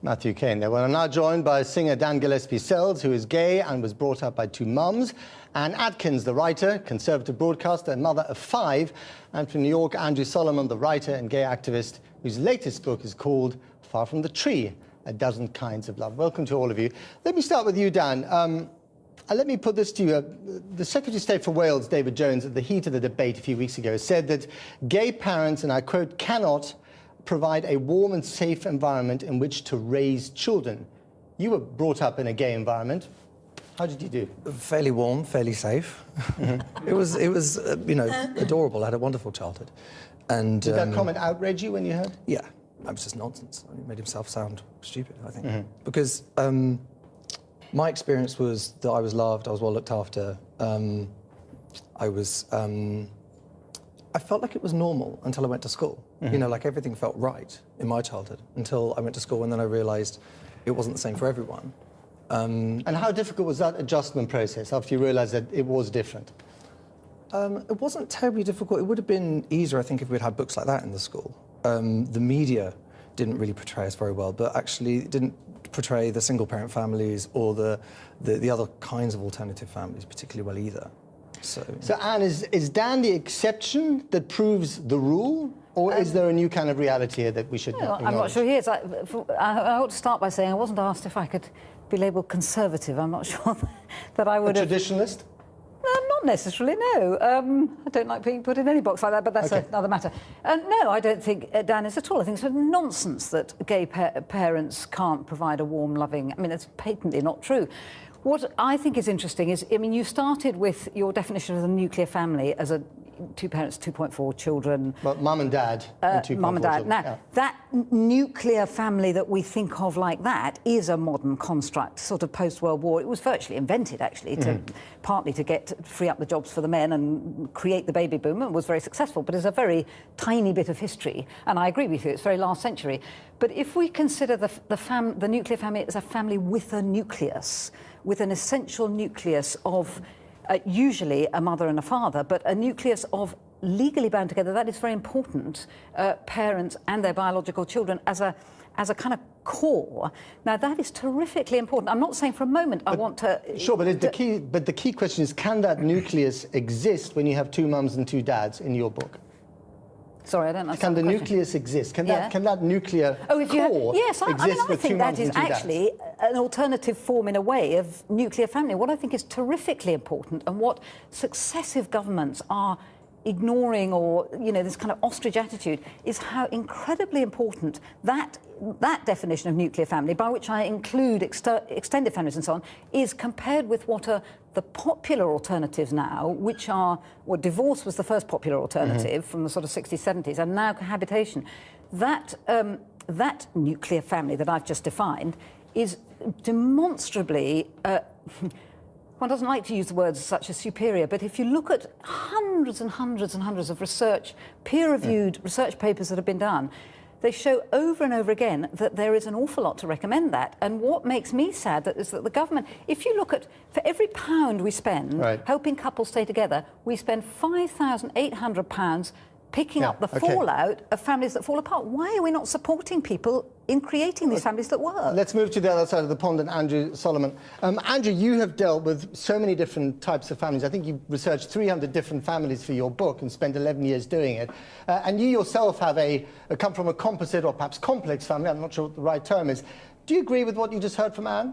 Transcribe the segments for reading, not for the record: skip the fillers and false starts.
Matthew Kane there. Well, I'm now joined by singer Dan Gillespie-Sells, who is gay and was brought up by two mums. Anne Atkins, the writer, conservative broadcaster and mother of 5. And from New York, Andrew Solomon, the writer and gay activist, whose latest book is called Far From the Tree, A Dozen Kinds of Love. Welcome to all of you. Let me start with you, Dan. Let me put this to you. The Secretary of State for Wales, David Jones, at the heat of the debate a few weeks ago, said that gay parents, and I quote, cannot provide a warm and safe environment in which to raise children. You were brought up in a gay environment. How did you do? Fairly warm, fairly safe. Mm-hmm. It was you know, adorable. I had a wonderful childhood. And did that comment outrage you when you heard? Yeah, that was just nonsense. He made himself sound stupid, I think. Because my experience was that I was loved, I was well looked after. I felt like it was normal until I went to school. You know, like everything felt right in my childhood until I went to school, and then I realised it wasn't the same for everyone. And how difficult was that adjustment process after you realised that it was different? It wasn't terribly difficult. It would have been easier, I think, if we'd had books like that in the school. The media didn't really portray us very well, but actually it didn't portray the single-parent families or the other kinds of alternative families particularly well either. So Anne, is Dan the exception that proves the rule? Or is there a new kind of reality here that we should acknowledge? I'm not sure he is. I ought to start by saying I wasn't asked if I could be labelled conservative. I'm not sure that I would have... A traditionalist? Not necessarily, no. I don't like being put in any box like that, but that's another matter. No, I don't think Dan is at all. I think it's nonsense that gay parents can't provide a warm, loving... I mean, it's patently not true. What I think is interesting is, I mean, you started with your definition of the nuclear family as two parents, 2.4 children. Well, mum and dad and 2.4 mum and dad. children. Now, that nuclear family that we think of like that is a modern construct, sort of post-World War. It was virtually invented, actually, partly to free up the jobs for the men and create the baby boom, and was very successful, but it's a very tiny bit of history. And I agree with you, it's very last century. But if we consider the nuclear family as a family with a nucleus, with an essential nucleus of usually a mother and a father, but a nucleus of legally bound together, that is very important, parents and their biological children as a kind of core. Now, that is terrifically important. I'm not saying for a moment I want to... Sure, but the key question is, can that nucleus exist when you have two mums and two dads in your book? Sorry, I don't understand. Can the nucleus exist? Can that nuclear core exist I think that is actually dads? An alternative form, in a way, of nuclear family. What I think is terrifically important, and what successive governments are ignoring, or, you know, this kind of ostrich attitude, is how incredibly important that definition of nuclear family, by which I include extended families and so on, is compared with what are the popular alternatives now, which are, well, divorce was the first popular alternative from the sort of 60s, 70s, and now cohabitation. That nuclear family that I've just defined is demonstrably... one doesn't like to use the words such as superior, but if you look at hundreds and hundreds and hundreds of research, peer-reviewed research papers that have been done, they show over and over again that there is an awful lot to recommend that. And what makes me sad is that the government, if you look at, for every £1 we spend helping couples stay together, we spend £5,800 picking up the fallout of families that fall apart. Why are we not supporting people in creating these families that work? Let's move to the other side of the pond, and Andrew Solomon. Andrew, you have dealt with so many different types of families. I think you researched 300 different families for your book and spent 11 years doing it. And you yourself have come from a composite or perhaps complex family. I'm not sure what the right term is. Do you agree with what you just heard from Anne?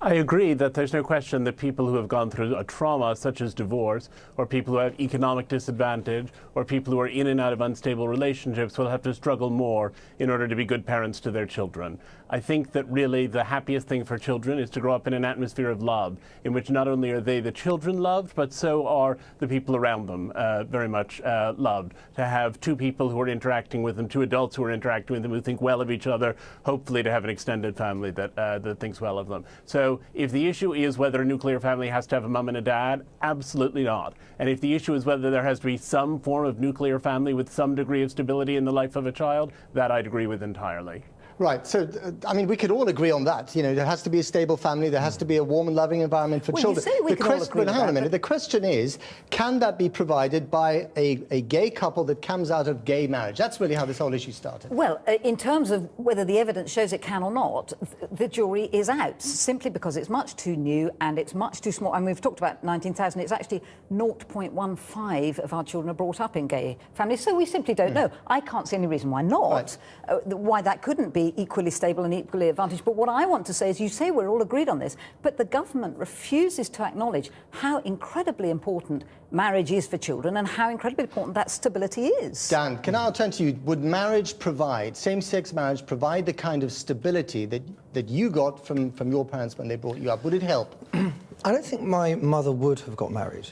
I agree that there's no question that people who have gone through a trauma such as divorce, or people who have economic disadvantage, or people who are in and out of unstable relationships will have to struggle more in order to be good parents to their children. I think that really the happiest thing for children is to grow up in an atmosphere of love, in which not only are they, the children, loved, but so are the people around them very much loved. To have two people who are interacting with them, two adults who are interacting with them, who think well of each other, hopefully to have an extended family that thinks well of them. So if the issue is whether a nuclear family has to have a mum and a dad, absolutely not. And if the issue is whether there has to be some form of nuclear family with some degree of stability in the life of a child, that I'd agree with entirely. Right. So, I mean, we could all agree on that. You know, there has to be a stable family. There has to be a warm and loving environment for Well, children. you say we can all agree with Hang on a that, minute. The question is, can that be provided by a gay couple that comes out of gay marriage? That's really how this whole issue started. Well, in terms of whether the evidence shows it can or not, the jury is out, simply because it's much too new and it's much too small. And we've talked about 19,000. It's actually 0.15 of our children are brought up in gay families. So we simply don't know. I can't see any reason why not, why that couldn't be equally stable and equally advantaged. But what I want to say is, you say we're all agreed on this, but the government refuses to acknowledge how incredibly important marriage is for children and how incredibly important that stability is. Dan, can I turn to you? Would marriage provide, same-sex marriage, provide the kind of stability that you got from your parents when they brought you up? Would it help? I don't think my mother would have got married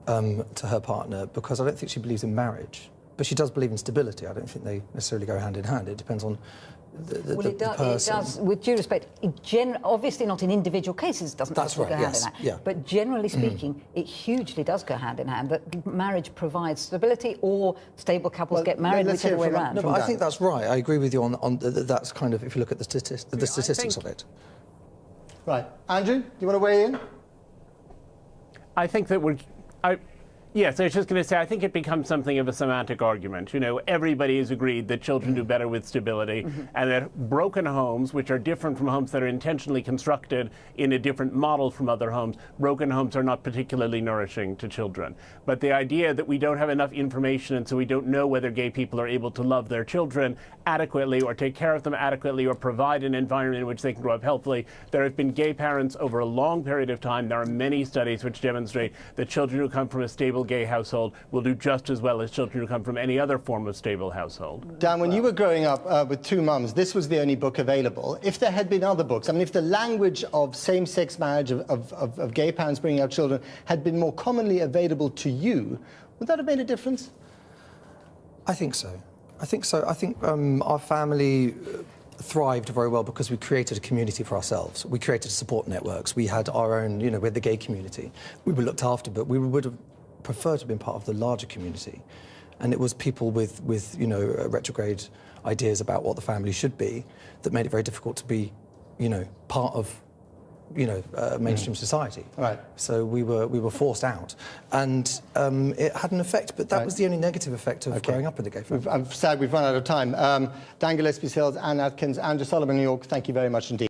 to her partner, because I don't think she believes in marriage. But she does believe in stability. I don't think they necessarily go hand in hand. It depends on the person. It does, with due respect, obviously not in individual cases, doesn't That's go right, hand yes, in hand. yeah. But generally speaking, it hugely does go hand in hand, that marriage provides stability, or stable couples get married, let's hear whichever way from- around. No, but I think that's right. I agree with you on that's kind of, if you look at the statistics of it. Right. Andrew, do you want to weigh in? I think that yes, I was just going to say, I think it becomes something of a semantic argument. You know, everybody has agreed that children do better with stability, and that broken homes, which are different from homes that are intentionally constructed in a different model from other homes, broken homes are not particularly nourishing to children. But the idea that we don't have enough information, and so we don't know whether gay people are able to love their children adequately, or take care of them adequately, or provide an environment in which they can grow up healthily. There have been gay parents over a long period of time. There are many studies which demonstrate that children who come from a stable gay household will do just as well as children who come from any other form of stable household. Dan, when you were growing up with two mums, this was the only book available. If there had been other books, I mean, if the language of same-sex marriage, of gay parents bringing up children, had been more commonly available to you, would that have made a difference? I think so. I think so. I think our family thrived very well because we created a community for ourselves. We created support networks. We had our own, you know, we had the gay community. We were looked after, but we would have preferred to have been part of the larger community. And it was people with you know, retrograde ideas about what the family should be that made it very difficult to be, you know, part of, you know, mainstream society. Right. So we were forced out, and it had an effect. But that was the only negative effect of growing up in the gay family. I'm sad we've run out of time. Dan Gillespie-Sells, Anne Atkins, Andrew Solomon, New York, thank you very much indeed.